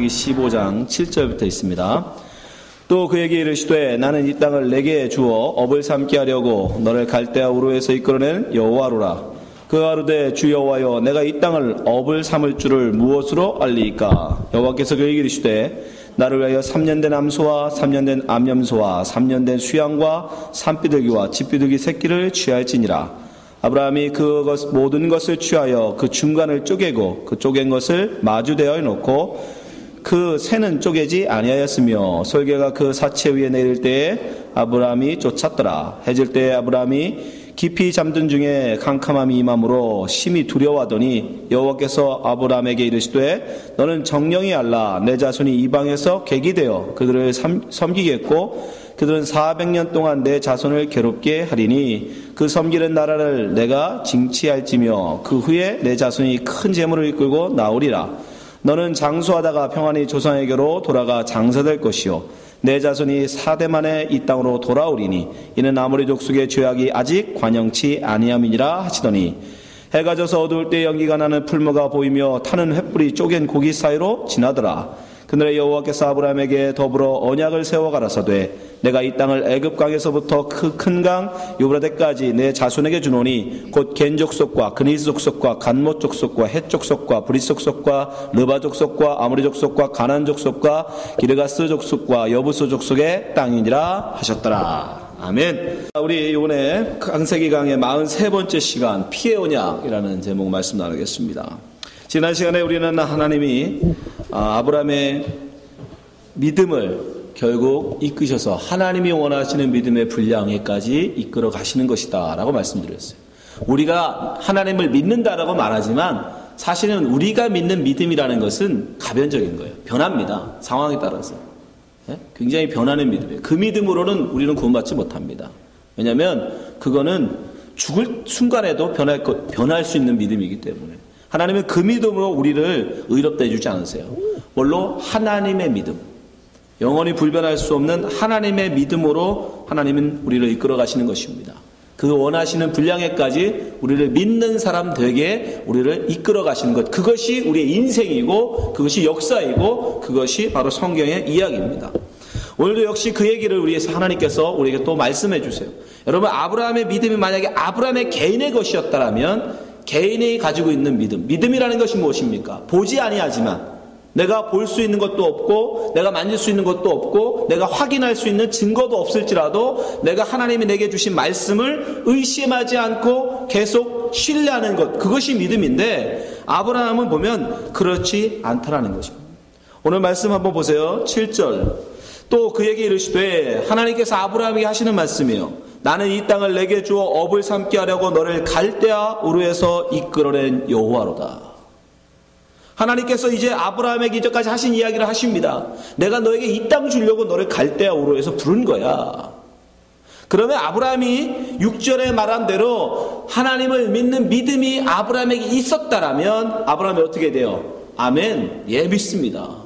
15장 7절부터 있습니다. 또 그에게 이르시되 나는 이 땅을 내게 주어 업을 삼게 하려고 너를 갈대아 우르에서 이끌어낸 여호와로라. 그가 가로되 주 여호와여 내가 이 땅을 업을 삼을 줄을 무엇으로 알리이까? 여호와께서 그에게 이르시되 나를 위하여 3년 된 암소와 3년 된 암염소와 3년 된 수양과 산비둘기와 집비둘기 새끼를 취할지니라. 아브라함이 그 모든 것을 취하여 그 중간을 쪼개고 그 쪼갠 것을 마주대어 놓고 그 새는 쪼개지 아니하였으며 솔개가 그 사체 위에 내릴 때에 아브라함이 쫓았더라. 해질 때에 아브라함이 깊이 잠든 중에 캄캄함이 임함으로 심히 두려워하더니 여호와께서 아브라함에게 이르시되 너는 정령이 알라. 내 자손이 이방에서 객이 되어 그들을 섬기겠고 그들은 400년 동안 내 자손을 괴롭게 하리니 그 섬기는 나라를 내가 징치할지며 그 후에 내 자손이 큰 재물을 이끌고 나오리라. 너는 장수하다가 평안히 조상에게로 돌아가 장사될 것이요 내 자손이 4대 만에 이 땅으로 돌아오리니 이는 아모리 족속의 죄악이 아직 관영치 아니함이니라 하시더니 해가 져서 어두울 때 연기가 나는 풀무가 보이며 타는 횃불이 쪼갠 고기 사이로 지나더라. 그날에 여호와께서 아브라함에게 더불어 언약을 세워 가라사대 내가 이 땅을 애굽 강에서부터 그 큰 강 유브라데까지 내 자손에게 주노니 곧 겐 족속과 그니스 족속과 간못 족속과 헷 족속과 브릿 족속과 르바 족속과 아모리 족속과 가난 족속과 기르가스 족속과 여부스 족속의 땅이니라 하셨더라. 아멘. 우리 이번에 창세기 강의 43번째 시간 피의 언약이라는 제목 말씀 나누겠습니다. 지난 시간에 우리는 하나님이 아브라함의 믿음을 결국 이끄셔서 하나님이 원하시는 믿음의 분량에까지 이끌어 가시는 것이다 라고 말씀드렸어요. 우리가 하나님을 믿는다라고 말하지만 사실은 우리가 믿는 믿음이라는 것은 가변적인 거예요. 변합니다. 상황에 따라서. 굉장히 변하는 믿음이에요. 그 믿음으로는 우리는 구원받지 못합니다. 왜냐하면 그거는 죽을 순간에도 변할 수 있는 믿음이기 때문에 하나님은 그 믿음으로 우리를 의롭다 해주지 않으세요. 뭘로? 하나님의 믿음. 영원히 불변할 수 없는 하나님의 믿음으로 하나님은 우리를 이끌어 가시는 것입니다. 그 원하시는 분량에까지 우리를 믿는 사람 되게 우리를 이끌어 가시는 것. 그것이 우리의 인생이고 그것이 역사이고 그것이 바로 성경의 이야기입니다. 오늘도 역시 그 얘기를 위해서 하나님께서 우리에게 또 말씀해 주세요. 여러분 아브라함의 믿음이 만약에 아브라함의 개인의 것이었다면 개인이 가지고 있는 믿음이라는 것이 무엇입니까? 보지 아니하지만 내가 볼 수 있는 것도 없고 내가 만질 수 있는 것도 없고 내가 확인할 수 있는 증거도 없을지라도 내가 하나님이 내게 주신 말씀을 의심하지 않고 계속 신뢰하는 것, 그것이 믿음인데 아브라함은 보면 그렇지 않다라는 것입니다. 오늘 말씀 한번 보세요. 7절. 또 그에게 이르시되 하나님께서 아브라함에게 하시는 말씀이요 나는 이 땅을 내게 주어 업을 삼게 하려고 너를 갈대아 우르에서 이끌어낸 여호와로다. 하나님께서 이제 아브라함에게 이제까지 하신 이야기를 하십니다. 내가 너에게 이 땅 주려고 너를 갈대아 우르에서 부른 거야. 그러면 아브라함이 6절에 말한 대로 하나님을 믿는 믿음이 아브라함에게 있었다라면 아브라함이 어떻게 돼요? 아멘. 예, 믿습니다.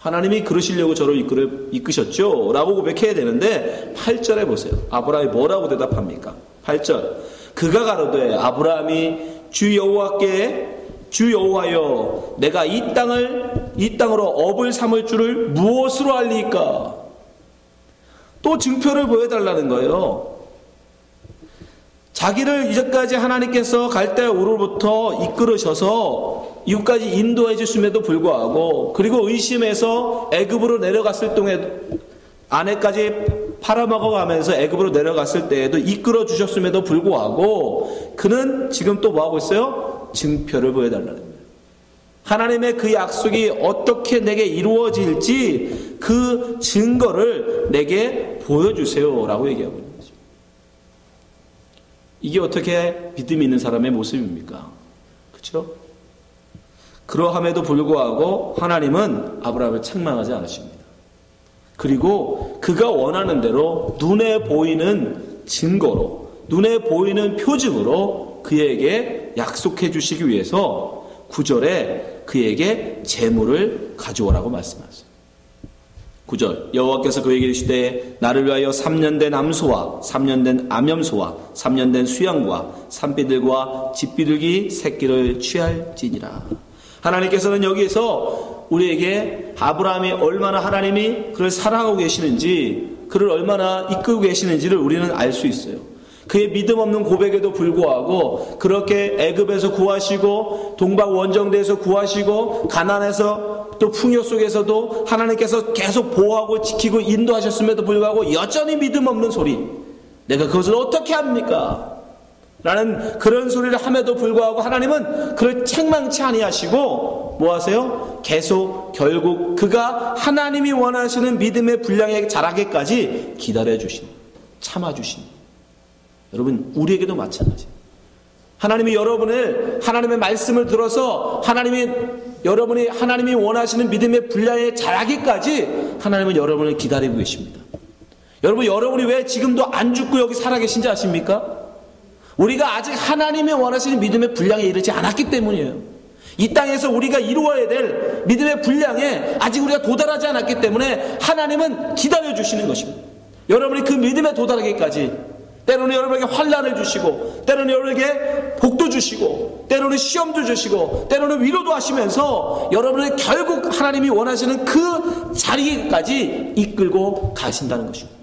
하나님이 그러시려고 저를 이끄셨죠? 라고 고백해야 되는데 8절에 보세요. 아브라함이 뭐라고 대답합니까? 8절. 그가 가로되 아브라함이 주 여호와께 주 여호와여 내가 이 땅으로 업을 삼을 줄을 무엇으로 알리까? 또 증표를 보여달라는 거예요. 자기를 이제까지 하나님께서 갈대아 우르로부터 이끌으셔서 이곳까지 인도해 주심에도 불구하고 그리고 의심해서 애굽으로 내려갔을 동에 아내까지 팔아먹어가면서 애굽으로 내려갔을 때에도 이끌어 주셨음에도 불구하고 그는 지금 또 뭐하고 있어요? 증표를 보여달라는 거예요. 하나님의 그 약속이 어떻게 내게 이루어질지 그 증거를 내게 보여주세요 라고 얘기하고 있는 거죠. 이게 어떻게 믿음이 있는 사람의 모습입니까? 그렇죠? 그러함에도 불구하고 하나님은 아브라함을 책망하지 않으십니다. 그리고 그가 원하는 대로 눈에 보이는 증거로 눈에 보이는 표징으로 그에게 약속해 주시기 위해서 9절에 그에게 재물을 가져오라고 말씀하셨어요. 9절 여호와께서 그에게 이르시되 나를 위하여 3년 된 암소와 3년 된 암염소와 3년 된 수양과 산비둘과 집비둘기 새끼를 취할지니라. 하나님께서는 여기에서 우리에게 아브라함이 얼마나 하나님이 그를 사랑하고 계시는지, 그를 얼마나 이끌고 계시는지를 우리는 알 수 있어요. 그의 믿음 없는 고백에도 불구하고 그렇게 애굽에서 구하시고 동방 원정대에서 구하시고 가나안에서 또 풍요 속에서도 하나님께서 계속 보호하고 지키고 인도하셨음에도 불구하고 여전히 믿음 없는 소리, 내가 그것을 어떻게 합니까? 라는 그런 소리를 함에도 불구하고 하나님은 그를 책망치 아니하시고 뭐 하세요? 계속 결국 그가 하나님이 원하시는 믿음의 분량에 자라게까지 기다려주신, 참아주신. 여러분, 우리에게도 마찬가지예요. 하나님이 여러분을, 하나님의 말씀을 들어서 여러분이 하나님이 원하시는 믿음의 분량에 자라기까지 하나님은 여러분을 기다리고 계십니다. 여러분이 왜 지금도 안 죽고 여기 살아계신지 아십니까? 우리가 아직 하나님이 원하시는 믿음의 분량에 이르지 않았기 때문이에요. 이 땅에서 우리가 이루어야 될 믿음의 분량에 아직 우리가 도달하지 않았기 때문에 하나님은 기다려주시는 것입니다. 여러분이 그 믿음에 도달하기까지 때로는 여러분에게 환난을 주시고, 때로는 여러분에게 복도 주시고, 때로는 시험도 주시고, 때로는 위로도 하시면서 여러분을 결국 하나님이 원하시는 그 자리까지 이끌고 가신다는 것입니다.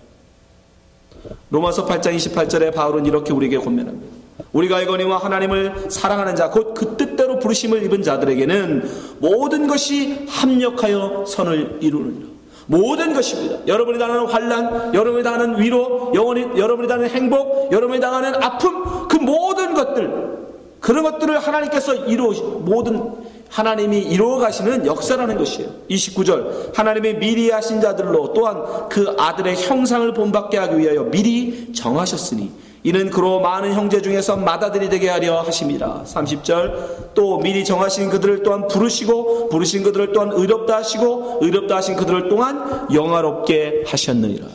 로마서 8장 28절에 바울은 이렇게 우리에게 권면합니다. 우리가 알거니와 하나님을 사랑하는 자, 곧 그 뜻대로 부르심을 입은 자들에게는 모든 것이 합력하여 선을 이루느니라. 모든 것입니다. 여러분이 당하는 환난, 여러분이 당하는 위로, 여러분이 당하는 행복, 여러분이 당하는 아픔, 그 모든 것들, 그런 것들을 하나님께서 하나님이 이루어 가시는 역사라는 것이에요. 29절, 하나님이 미리 하신 자들로 또한 그 아들의 형상을 본받게 하기 위하여 미리 정하셨으니 이는 그로 많은 형제 중에서 맏아들이 되게 하려 하심이라. 30절, 또 미리 정하신 그들을 또한 부르시고 부르신 그들을 또한 의롭다 하시고 의롭다 하신 그들을 또한 영화롭게 하셨느니라.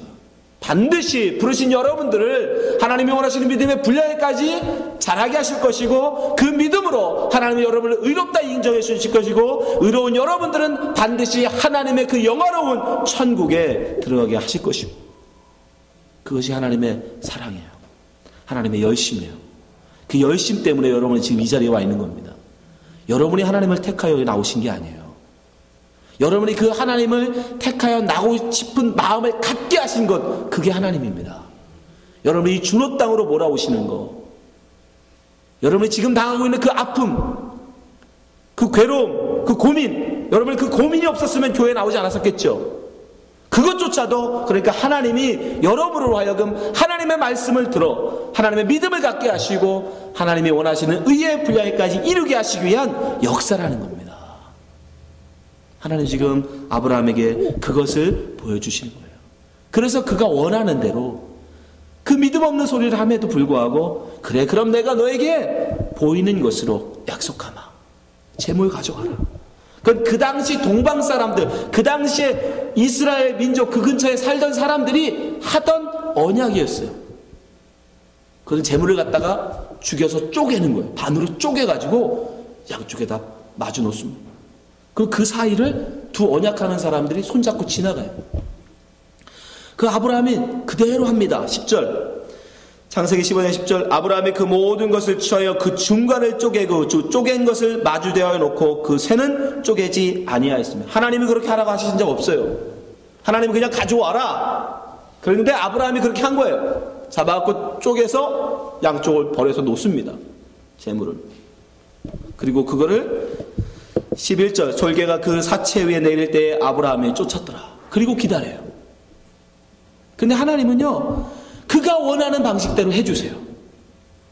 반드시 부르신 여러분들을 하나님이 원하시는 믿음의 분량에까지 자라게 하실 것이고, 그 믿음으로 하나님이 여러분을 의롭다 인정해 주실 것이고, 의로운 여러분들은 반드시 하나님의 그 영화로운 천국에 들어가게 하실 것이고, 그것이 하나님의 사랑이에요. 하나님의 열심이에요. 그 열심 때문에 여러분이 지금 이 자리에 와 있는 겁니다. 여러분이 하나님을 택하여 나오신 게 아니에요. 여러분이 그 하나님을 택하여 나오고 싶은 마음을 갖게 하신 것, 그게 하나님입니다. 여러분이 이 준호 땅으로 몰아오시는 것, 여러분이 지금 당하고 있는 그 아픔, 그 괴로움, 그 고민, 여러분이 그 고민이 없었으면 교회에 나오지 않았었겠죠. 그것조차도 그러니까 하나님이 여러분으로 하여금 하나님의 말씀을 들어 하나님의 믿음을 갖게 하시고 하나님이 원하시는 의의 분량에까지 이루게 하시기 위한 역사라는 겁니다. 하나님 지금 아브라함에게 그것을 보여주시는 거예요. 그래서 그가 원하는 대로 그 믿음 없는 소리를 함에도 불구하고, 그래 그럼 내가 너에게 보이는 것으로 약속하마. 재물 가져가라. 그건 그 당시 동방 사람들, 그 당시에 이스라엘 민족 그 근처에 살던 사람들이 하던 언약이었어요. 그건 재물을 갖다가 죽여서 쪼개는 거예요. 반으로 쪼개가지고 양쪽에다 마주 놓습니다. 그 사이를 두 언약하는 사람들이 손잡고 지나가요. 그 아브라함이 그대로 합니다. 10절, 창세기 15장 10절, 아브라함이 그 모든 것을 취하여 그 중간을 쪼개고 쪼갠 것을 마주대하여 놓고 그 새는 쪼개지 아니하였으며. 하나님이 그렇게 하라고 하신 적 없어요. 하나님이 그냥 가져와라. 그런데 아브라함이 그렇게 한 거예요. 잡아갖고 쪼개서 양쪽을 버려서 놓습니다. 재물을. 그리고 그거를 11절, 솔개가 그 사체 위에 내릴 때에 아브라함이 쫓았더라. 그리고 기다려요. 근데 하나님은요, 그가 원하는 방식대로 해주세요.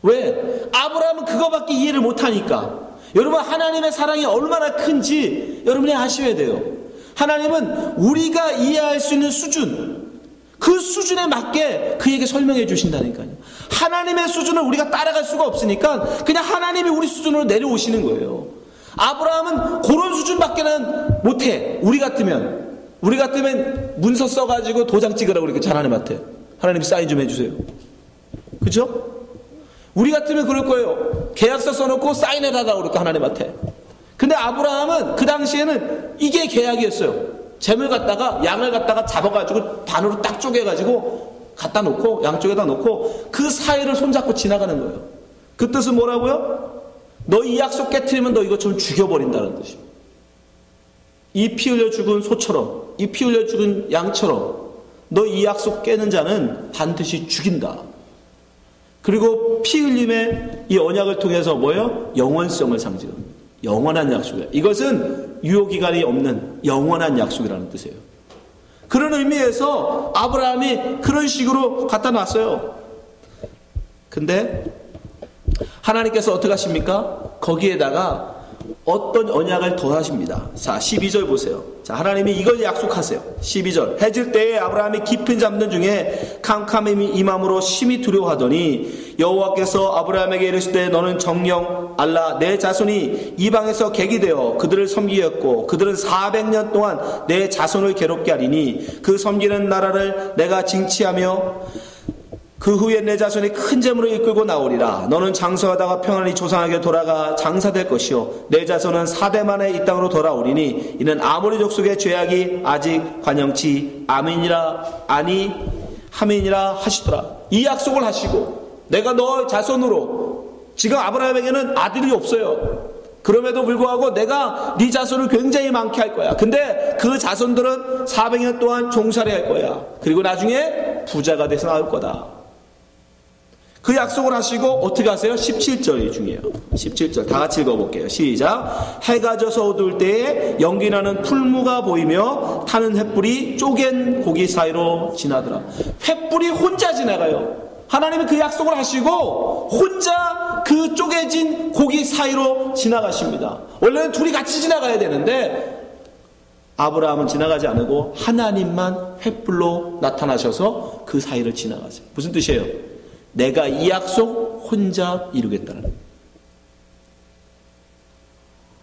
왜? 아브라함은 그거밖에 이해를 못하니까. 여러분, 하나님의 사랑이 얼마나 큰지 여러분이 아셔야 돼요. 하나님은 우리가 이해할 수 있는 수준, 그 수준에 맞게 그에게 설명해 주신다니까요. 하나님의 수준을 우리가 따라갈 수가 없으니까 그냥 하나님이 우리 수준으로 내려오시는 거예요. 아브라함은 그런 수준밖에는 못해. 우리 같으면 문서 써가지고 도장 찍으라고 그러겠죠. 하나님한테. 하나님 사인 좀 해주세요. 그죠? 우리 같으면 그럴 거예요. 계약서 써놓고 사인해달라고 그럴까, 하나님한테. 근데 아브라함은 그 당시에는 이게 계약이었어요. 재물 갖다가, 양을 갖다가 잡아가지고 반으로 딱 쪼개가지고 갖다 놓고, 양쪽에다 놓고 그 사이를 손잡고 지나가는 거예요. 그 뜻은 뭐라고요? 너 이 약속 깨트리면 너 이거 좀 죽여버린다는 뜻이에요. 이 피 흘려 죽은 소처럼, 이 피 흘려 죽은 양처럼 너 이 약속 깨는 자는 반드시 죽인다. 그리고 피 흘림의 이 언약을 통해서 뭐예요? 영원성을 상징합니다. 영원한 약속이에요. 이것은 유효기간이 없는 영원한 약속이라는 뜻이에요. 그런 의미에서 아브라함이 그런 식으로 갖다 놨어요. 근데 하나님께서 어떻게 하십니까? 거기에다가 어떤 언약을 더하십니다. 자, 12절 보세요. 자, 하나님이 이걸 약속하세요. 12절. 해질 때에 아브라함이 깊은 잠든 중에 캄캄함이 임함으로 심히 두려워하더니 여호와께서 아브라함에게 이르시되 너는 정령 알라 내 자손이 이방에서 객이 되어 그들을 섬기겠고 그들은 400년 동안 내 자손을 괴롭게 하리니 그 섬기는 나라를 내가 징치하며 그 후에 내 자손이 큰 재물을 이끌고 나오리라. 너는 장수하다가 평안히 조상에게 돌아가 장사될 것이요 내 자손은 4대 만에 이 땅으로 돌아오리니 이는 아모리 족속의 죄악이 아직 관영치 아니 하민이라 하시더라. 이 약속을 하시고 내가 너 자손으로, 지금 아브라함에게는 아들이 없어요. 그럼에도 불구하고 내가 네 자손을 굉장히 많게 할 거야. 근데 그 자손들은 400년 동안 종살이 할 거야. 그리고 나중에 부자가 돼서 나올 거다. 그 약속을 하시고 어떻게 하세요? 17절이 중요해요. 17절 다 같이 읽어볼게요. 시작. 해가 져서 어두울 때에 연기나는 풀무가 보이며 타는 횃불이 쪼갠 고기 사이로 지나더라. 횃불이 혼자 지나가요. 하나님이 그 약속을 하시고 혼자 그 쪼개진 고기 사이로 지나가십니다. 원래는 둘이 같이 지나가야 되는데 아브라함은 지나가지 않고 하나님만 횃불로 나타나셔서 그 사이를 지나가세요. 무슨 뜻이에요? 내가 이 약속 혼자 이루겠다는 거예요.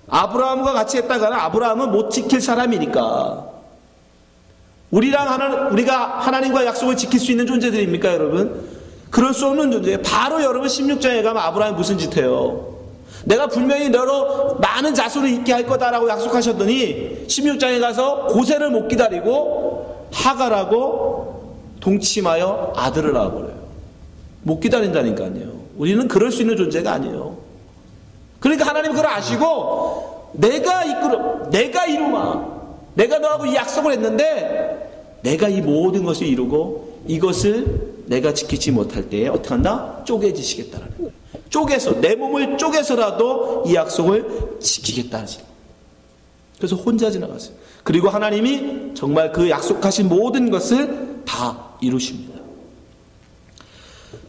아브라함과 같이 했다가는 아브라함은 못 지킬 사람이니까. 우리가 하나님과 약속을 지킬 수 있는 존재들입니까, 여러분? 그럴 수 없는 존재예요. 바로 여러분 16장에 가면 아브라함이 무슨 짓 해요? 내가 분명히 너로 많은 자손을 있게 할 거다라고 약속하셨더니 16장에 가서 고세를 못 기다리고 하갈하고 동침하여 아들을 낳아버려요. 못 기다린다니까요. 우리는 그럴 수 있는 존재가 아니에요. 그러니까 하나님은 그걸 아시고 내가 이루마. 내가 너하고 이 약속을 했는데 내가 이 모든 것을 이루고 이것을 내가 지키지 못할 때에 어떻게 한다? 쪼개지시겠다라는 거예요. 쪼개서 내 몸을 쪼개서라도 이 약속을 지키겠다는 거예요. 그래서 혼자 지나갔어요. 그리고 하나님이 정말 그 약속하신 모든 것을 다 이루십니다.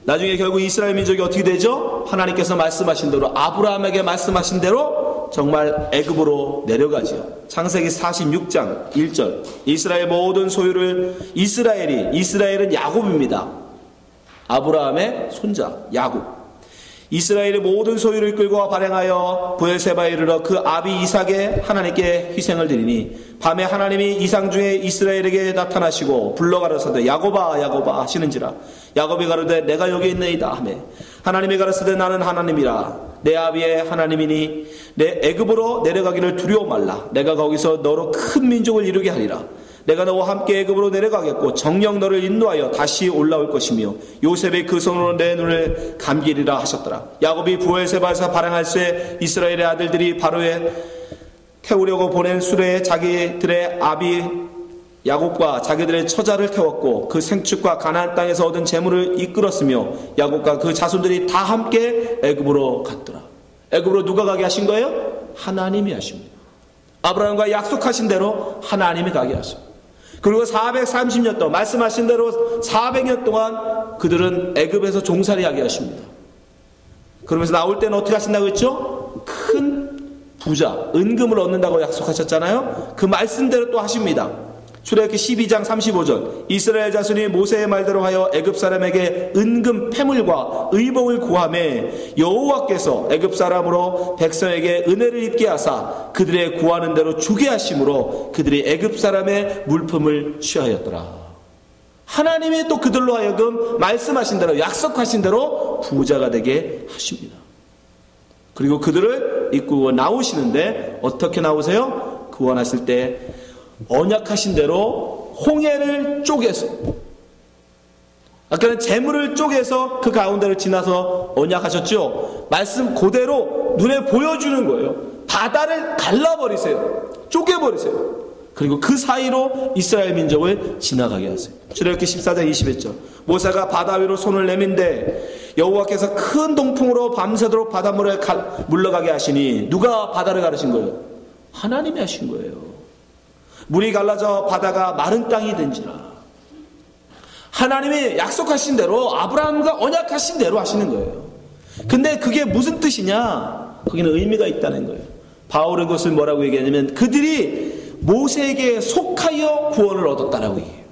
나중에 결국 이스라엘 민족이 어떻게 되죠? 하나님께서 말씀하신 대로 아브라함에게 말씀하신 대로 정말 애굽으로 내려가죠. 창세기 46장 1절 이스라엘 모든 소유를 이스라엘은 야곱입니다. 아브라함의 손자 야곱. 이스라엘의 모든 소유를 끌고 발행하여 브엘세바에 이르러 그 아비 이삭에 하나님께 희생을 드리니 밤에 하나님이 이상 중에 이스라엘에게 나타나시고 불러 가라사대 야곱아 야곱아 하시는지라. 야곱이 가로되 내가 여기 있나이다 하매 하나님이 가라사대 나는 하나님이라 내 아비의 하나님이니 내 애굽으로 내려가기를 두려워 말라. 내가 거기서 너로 큰 민족을 이루게 하리라. 내가 너와 함께 애굽으로 내려가겠고 정녕 너를 인도하여 다시 올라올 것이며 요셉의 그 손으로 내 눈을 감기리라 하셨더라. 야곱이 브엘세바에서 발행할 새 이스라엘의 아들들이 바로에 태우려고 보낸 수레에 자기들의 아비 야곱과 자기들의 처자를 태웠고 그 생축과 가나안 땅에서 얻은 재물을 이끌었으며 야곱과 그 자손들이 다 함께 애굽으로 갔더라. 애굽으로 누가 가게 하신 거예요? 하나님이 하십니다. 아브라함과 약속하신 대로 하나님이 가게 하십니다. 그리고 430년 동안 말씀하신 대로 400년 동안 그들은 애굽에서 종살이하게 하십니다. 그러면서 나올 때는 어떻게 하신다고 했죠? 큰 부자, 은금을 얻는다고 약속하셨잖아요. 그 말씀대로 또 하십니다. 출애굽기 12장 35절 이스라엘 자손이 모세의 말대로 하여 애굽 사람에게 은금 패물과 의복을 구하매 여호와께서 애굽 사람으로 백성에게 은혜를 입게 하사 그들의 구하는 대로 주게 하심으로 그들이 애굽 사람의 물품을 취하였더라. 하나님이 또 그들로 하여금 말씀하신 대로 약속하신 대로 부자가 되게 하십니다. 그리고 그들을 이끌고 나오시는데 어떻게 나오세요? 구원하실 때 언약하신 대로 홍해를 쪼개서 아까는 재물을 쪼개서 그 가운데를 지나서 언약하셨죠. 말씀 그대로 눈에 보여주는 거예요. 바다를 갈라버리세요. 쪼개버리세요. 그리고 그 사이로 이스라엘 민족을 지나가게 하세요. 출애굽기 14장 20절. 모세가 바다 위로 손을 내민데 여호와께서 큰 동풍으로 밤새도록 바닷물에 물러가게 하시니 누가 바다를 가르신 거예요? 하나님이 하신 거예요. 물이 갈라져 바다가 마른 땅이 된지라. 하나님이 약속하신 대로 아브라함과 언약하신 대로 하시는 거예요. 근데 그게 무슨 뜻이냐? 거기는 의미가 있다는 거예요. 바울은 그것을 뭐라고 얘기하냐면 그들이 모세에게 속하여 구원을 얻었다라고 얘기해요.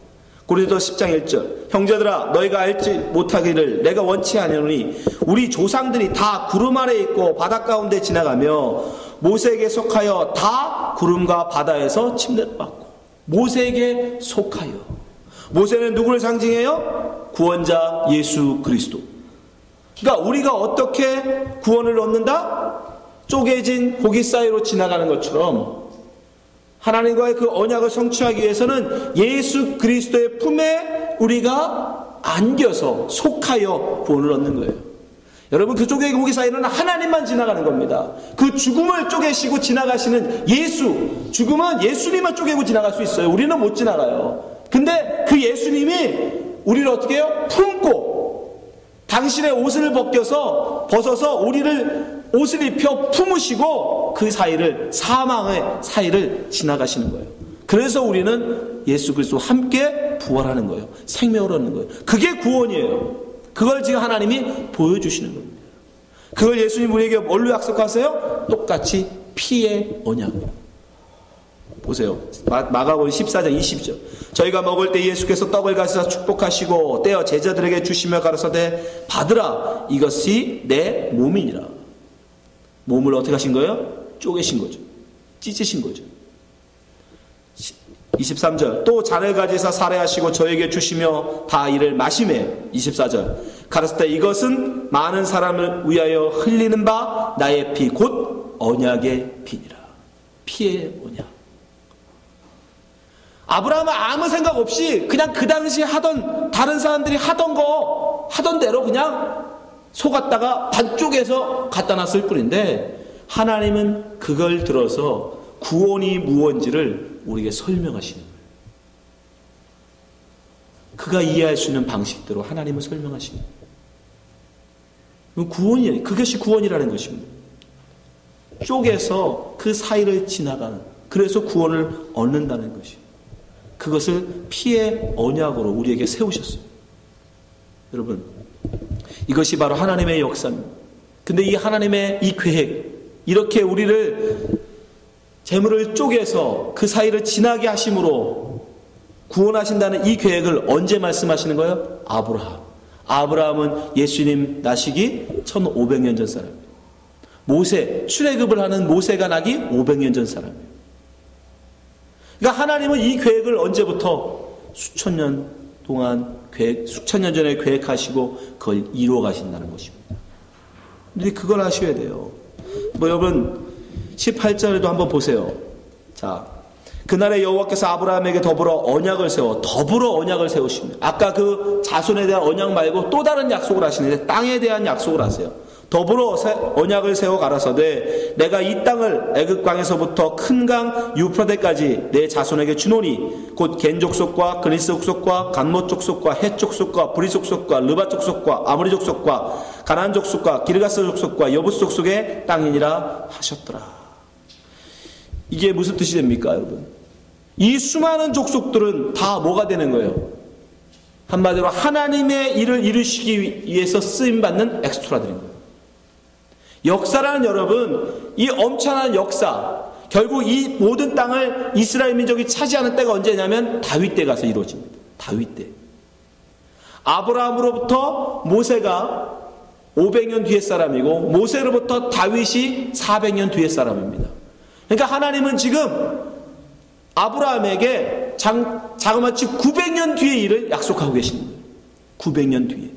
고린도서 10장 1절. 형제들아 너희가 알지 못하기를 내가 원치 아니오니 우리 조상들이 다 구름 아래 있고 바다 가운데 지나가며 모세에게 속하여 다 구름과 바다에서 침례를 받고. 모세에게 속하여. 모세는 누구를 상징해요? 구원자 예수 그리스도. 그러니까 우리가 어떻게 구원을 얻는다? 쪼개진 고기 사이로 지나가는 것처럼 하나님과의 그 언약을 성취하기 위해서는 예수 그리스도의 품에 우리가 안겨서 속하여 구원을 얻는 거예요. 여러분, 그 쪼개진 고기 사이는 하나님만 지나가는 겁니다. 그 죽음을 쪼개시고 지나가시는 예수, 죽음은 예수님만 쪼개고 지나갈 수 있어요. 우리는 못 지나가요. 근데 그 예수님이 우리를 어떻게 해요? 품고 당신의 옷을 벗어서 우리를 옷을 입혀 품으시고 그 사이를, 사망의 사이를 지나가시는 거예요. 그래서 우리는 예수 그리스도와 함께 부활하는 거예요. 생명을 얻는 거예요. 그게 구원이에요. 그걸 지금 하나님이 보여주시는 겁니다. 그걸 예수님 우리에게 뭘로 약속하세요? 똑같이 피의 언약으로. 보세요. 마가복음 14장 20절. 저희가 먹을 때 예수께서 떡을 가지사 축복하시고 떼어 제자들에게 주시며 가라사대 받으라 이것이 내 몸이니라. 몸을 어떻게 하신 거예요? 쪼개신 거죠. 찢으신 거죠. 23절. 또 잔을 가지사 살해하시고 저에게 주시며 다 이를 마시매. 24절. 가라사대 이것은 많은 사람을 위하여 흘리는 바 나의 피 곧 언약의 피니라. 피의 언약. 아브라함은 아무 생각 없이 그냥 그 당시 다른 사람들이 하던 대로 그냥 속았다가 반쪽에서 갖다 놨을 뿐인데 하나님은 그걸 들어서 구원이 무엇인지를 우리에게 설명하시는 거예요. 그가 이해할 수 있는 방식대로 하나님은 설명하시는 거예요. 구원이에요. 그것이 구원이라는 것입니다. 쪼개서 그 사이를 지나가는, 그래서 구원을 얻는다는 것이에요. 그것을 피의 언약으로 우리에게 세우셨어요. 여러분, 이것이 바로 하나님의 역사입니다. 근데 이 하나님의 이 계획, 이렇게 우리를 재물을 쪼개서 그 사이를 지나게 하심으로 구원하신다는 이 계획을 언제 말씀하시는 거예요? 아브라함은 예수님 나시기 1500년 전 사람이에요. 모세, 출애굽을 하는 모세가 나기 500년 전 사람이에요. 그러니까 하나님은 이 계획을 언제부터 수천 년 전에 계획하시고 그걸 이루어 가신다는 것입니다. 근데 그걸 아셔야 돼요. 여러분 18절에도 한번 보세요. 자, 그날에 여호와께서 아브라함에게 더불어 언약을 세우십니다. 아까 그 자손에 대한 언약 말고 또 다른 약속을 하시는데 땅에 대한 약속을 하세요. 더불어 언약을 세워 가라사대 내가 이 땅을 애굽강에서부터 큰 강 유프라데까지 내 자손에게 주노니 곧 겐 족속과 그니스 족속과 간못 족속과 헷 족속과 브리 족속과 르바 족속과 아모리 족속과 가나안 족속과 기르가스 족속과 여부스 족속의 땅이니라 하셨더라. 이게 무슨 뜻이 됩니까, 여러분? 이 수많은 족속들은 다 뭐가 되는 거예요? 한마디로 하나님의 일을 이루시기 위해서 쓰임받는 엑스트라들인 거예요. 역사라는, 여러분, 이 엄청난 역사, 결국 이 모든 땅을 이스라엘 민족이 차지하는 때가 언제냐면 다윗 때 가서 이루어집니다. 다윗 때. 아브라함으로부터 모세가 500년 뒤의 사람이고 모세로부터 다윗이 400년 뒤의 사람입니다. 그러니까 하나님은 지금 아브라함에게 자그마치 900년 뒤의 일을 약속하고 계십니다. 900년 뒤에.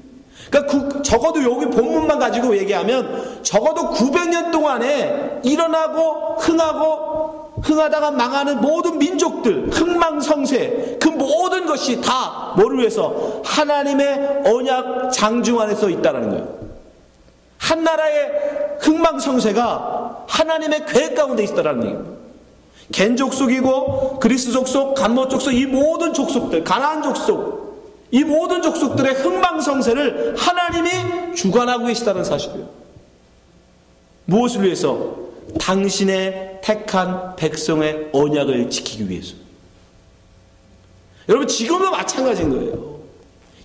그러니까 적어도 여기 본문만 가지고 얘기하면 적어도 900년 동안에 일어나고 흥하다가 망하는 모든 민족들, 흥망성쇠, 그 모든 것이 다 뭐를 위해서? 하나님의 언약 장중 안에서 있다는 거예요. 한 나라의 흥망성쇠가 하나님의 계획 가운데 있다라는 얘기입니다. 겐 족속이고 그리스 족속, 감노 족속, 이 모든 족속들, 가나안 족속, 이 모든 족속들의 흥망성쇠를 하나님이 주관하고 계시다는 사실이에요. 무엇을 위해서? 당신의 택한 백성의 언약을 지키기 위해서. 여러분, 지금도 마찬가지인 거예요.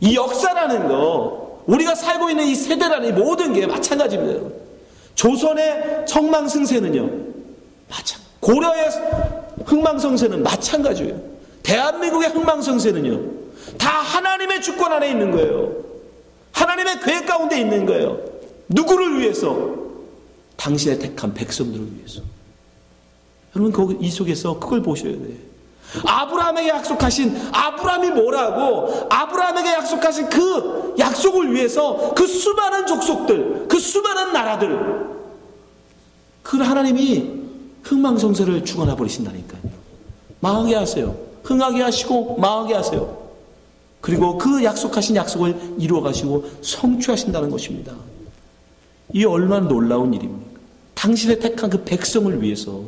이 역사라는 거, 우리가 살고 있는 이 세대라는 이 모든 게 마찬가지입니다. 조선의 청망승세는요, 고려의 흥망성쇠는 마찬가지예요. 대한민국의 흥망성쇠는요, 다 하나님의 주권 안에 있는 거예요. 하나님의 계획 가운데 있는 거예요. 누구를 위해서? 당신의 택한 백성들을 위해서. 여러분, 이 속에서 그걸 보셔야 돼요. 아브라함에게 약속하신, 아브라함이 뭐라고, 아브라함에게 약속하신 그 약속을 위해서 그 수많은 족속들, 그 수많은 나라들, 그 하나님이 흥망성쇠를 주관해 버리신다니까요. 망하게 하세요. 흥하게 하시고 망하게 하세요. 그리고 그 약속하신 약속을 이루어 가시고 성취하신다는 것입니다. 이 얼마나 놀라운 일입니까? 당신의 택한 그 백성을 위해서.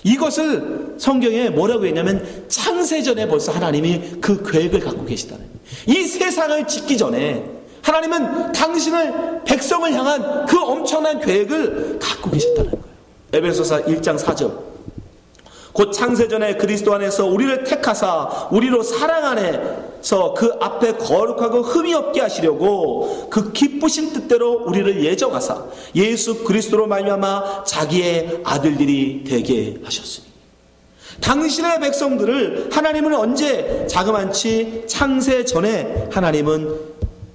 이것을 성경에 뭐라고 했냐면 창세전에 벌써 하나님이 그 계획을 갖고 계시다는 거예요. 이 세상을 짓기 전에 하나님은 당신을, 백성을 향한 그 엄청난 계획을 갖고 계셨다는 거예요. 에베소서 1장 4절. 곧 창세전에 그리스도 안에서 우리를 택하사 우리로 사랑 안에서 그 앞에 거룩하고 흠이 없게 하시려고 그 기쁘신 뜻대로 우리를 예정하사 예수 그리스도로 말미암아 자기의 아들들이 되게 하셨으니. 당신의 백성들을 하나님은 언제? 자그만치 창세전에 하나님은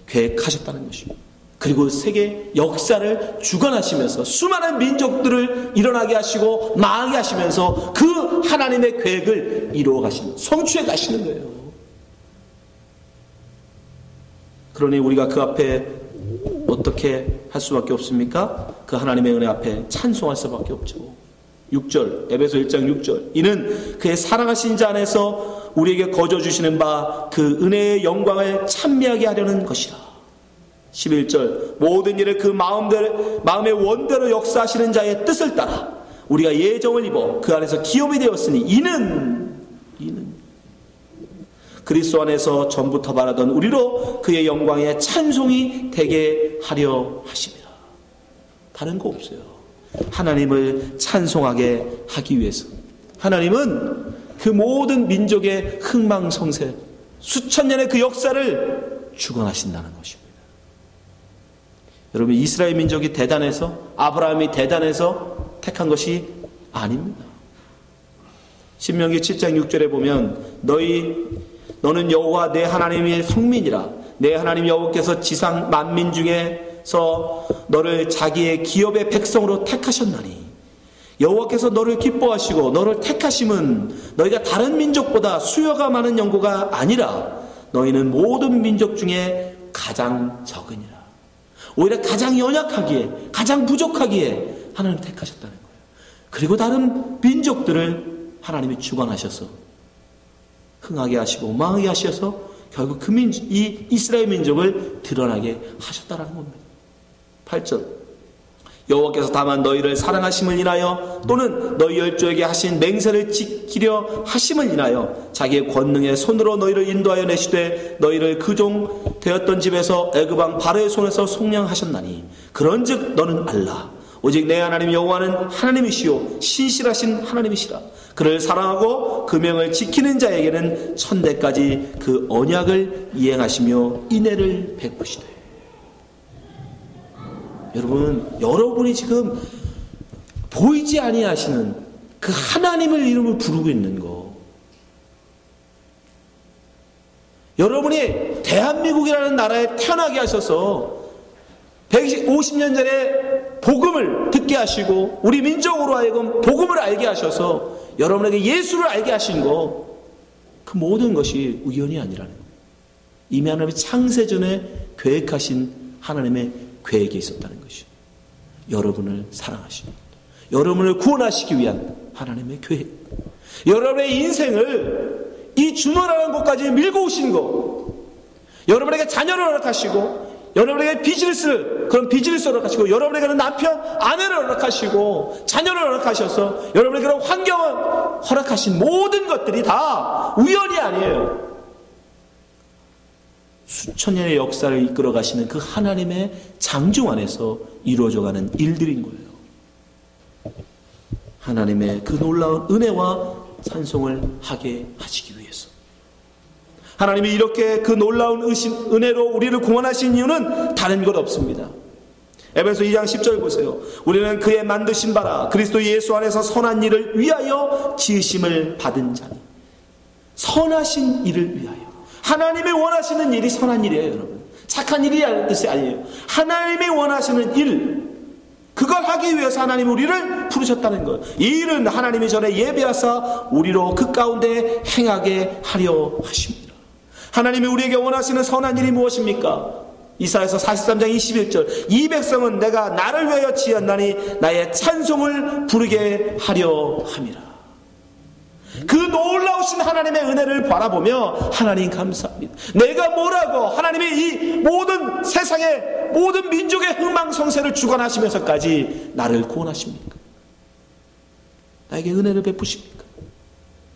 계획하셨다는 것입니다. 그리고 세계 역사를 주관하시면서 수많은 민족들을 일어나게 하시고 망하게 하시면서 그 하나님의 계획을 이루어 가시는, 성취해 가시는 거예요. 그러니 우리가 그 앞에 어떻게 할 수밖에 없습니까? 그 하나님의 은혜 앞에 찬송할 수밖에 없죠. 6절, 에베소 1장 6절. 이는 그의 사랑하신 자 안에서 우리에게 거저 주시는 바 그 은혜의 영광을 찬미하게 하려는 것이라. 11절. 모든 일을 그 마음의 원대로 역사하시는 자의 뜻을 따라 우리가 예정을 입어 그 안에서 기업이 되었으니 이는 그리스도 안에서 전부터 바라던 우리로 그의 영광의 찬송이 되게 하려 하십니다. 다른 거 없어요. 하나님을 찬송하게 하기 위해서 하나님은 그 모든 민족의 흥망성쇠, 수천 년의 그 역사를 주관하신다는 것입니다. 여러분, 이스라엘 민족이 대단해서, 아브라함이 대단해서 택한 것이 아닙니다. 신명기 7장 6절에 보면 너는 여호와 내 하나님의 성민이라. 내 하나님 여호와께서 지상 만민 중에서 너를 자기의 기업의 백성으로 택하셨나니 여호와께서 너를 기뻐하시고 너를 택하심은 너희가 다른 민족보다 수요가 많은 연고가 아니라 너희는 모든 민족 중에 가장 적으니라. 오히려 가장 연약하기에, 가장 부족하기에 하나님 택하셨다는 거예요. 그리고 다른 민족들을 하나님이 주관하셔서 흥하게 하시고 망하게 하셔서 결국 이 이스라엘 민족을 드러나게 하셨다는 겁니다. 8절. 여호와께서 다만 너희를 사랑하심을 인하여 또는 너희 열조에게 하신 맹세를 지키려 하심을 인하여 자기의 권능의 손으로 너희를 인도하여 내시되 너희를 그 종 되었던 집에서 애굽 왕 바로의 손에서 속량하셨나니 그런즉 너는 알라. 오직 내 하나님 여호와는 하나님이시요 신실하신 하나님이시라. 그를 사랑하고 그 명을 지키는 자에게는 천대까지 그 언약을 이행하시며 인애를 베푸시되. 여러분이 지금 보이지 아니하시는 그 하나님을 이름을 부르고 있는 거, 여러분이 대한민국이라는 나라에 태어나게 하셔서 150년 전에 복음을 듣게 하시고 우리 민족으로 하여금 복음을 알게 하셔서 여러분에게 예수를 알게 하신 거, 그 모든 것이 우연이 아니라는 거예요. 이미 하나님의 창세전에 계획하신 하나님의 계획이 있었다는 것이죠. 여러분을 사랑하시고 여러분을 구원하시기 위한 하나님의 계획, 여러분의 인생을 이 주노라는 곳까지 밀고 오신 거, 여러분에게 자녀를 허락하시고 여러분에게 비즈니스를 그런 비즈니스를 허락하시고 여러분에게는 남편, 아내를 허락하시고 자녀를 허락하셔서 여러분에게 그런 환경을 허락하신 모든 것들이 다 우연이 아니에요. 수천 년의 역사를 이끌어 가시는 그 하나님의 장중 안에서 이루어져가는 일들인 거예요. 하나님의 그 놀라운 은혜와 찬송을 하게 하시기 위해서. 하나님이 이렇게 그 놀라운 은혜로 우리를 구원하신 이유는 다른 것 없습니다. 에베소 2장 10절 보세요. 우리는 그의 만드신 바라 그리스도 예수 안에서 선한 일을 위하여 지으심을 받은 자니. 선하신 일을 위하여. 하나님이 원하시는 일이 선한 일이에요, 여러분. 착한 일이라는 뜻이 아니에요. 하나님이 원하시는 일, 그걸 하기 위해서 하나님이 우리를 부르셨다는 거예요. 이 일은 하나님이 전에 예비하사 우리로 그 가운데 행하게 하려 하십니다. 하나님이 우리에게 원하시는 선한 일이 무엇입니까? 이사야서 43장 21절 이 백성은 내가 나를 위하여 지었나니 나의 찬송을 부르게 하려 함이라. 그 놀라우신 하나님의 은혜를 바라보며 하나님 감사합니다. 내가 뭐라고 하나님이 이 모든 세상의 모든 민족의 흥망성쇠를 주관하시면서까지 나를 구원하십니까? 나에게 은혜를 베푸십니까?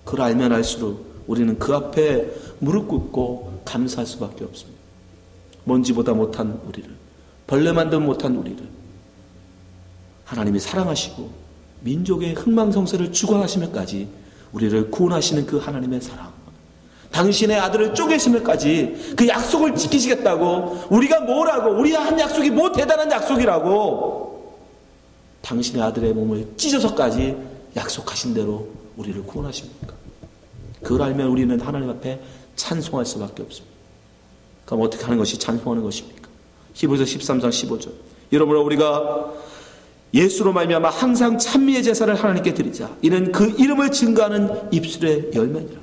그걸 알면 알수록 우리는 그 앞에 무릎 꿇고 감사할 수밖에 없습니다. 먼지보다 못한 우리를, 벌레만도 못한 우리를 하나님이 사랑하시고 민족의 흥망성쇠를 주관하시면까지 우리를 구원하시는 그 하나님의 사랑, 당신의 아들을 쪼개시면까지 그 약속을 지키시겠다고, 우리가 뭐라고, 우리 한 약속이 뭐 대단한 약속이라고 당신의 아들의 몸을 찢어서까지 약속하신 대로 우리를 구원하십니까? 그걸 알면 우리는 하나님 앞에 찬송할 수밖에 없습니다. 그럼 어떻게 하는 것이 찬송하는 것입니까? 히브리서 13장 15절 여러분, 우리가 예수로 말미암아 항상 찬미의 제사를 하나님께 드리자. 이는 그 이름을 증거하는 입술의 열매니라.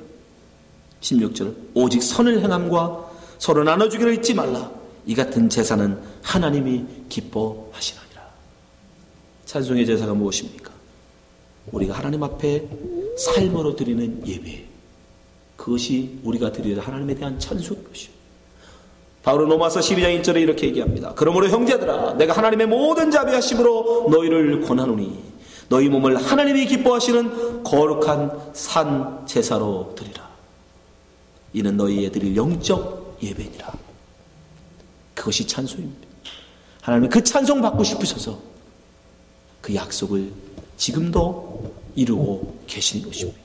16절 오직 선을 행함과 서로 나눠주기를 잊지 말라. 이 같은 제사는 하나님이 기뻐하시나니라. 찬송의 제사가 무엇입니까? 우리가 하나님 앞에 삶으로 드리는 예배, 그것이 우리가 드리는 하나님에 대한 찬송인 것이요. 바울은 로마서 12장 1절에 이렇게 얘기합니다. 그러므로 형제들아, 내가 하나님의 모든 자비하심으로 너희를 권하노니 너희 몸을 하나님이 기뻐하시는 거룩한 산 제사로 드리라. 이는 너희에 드릴 영적 예배니라. 그것이 찬송입니다. 하나님은 그 찬송 받고 싶으셔서 그 약속을 지금도 이루고 계시는 것입니다.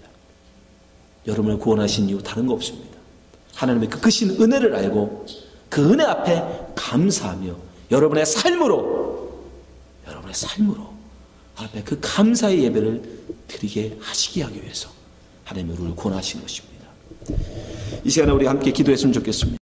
여러분을 구원하신 이유 다른 거 없습니다. 하나님의 그 크신 은혜를 알고 그 은혜 앞에 감사하며 여러분의 삶으로 앞에 그 감사의 예배를 드리게 하시게 하기 위해서 하나님이 우리를 구원하신 것입니다. 이 시간에 우리 함께 기도했으면 좋겠습니다.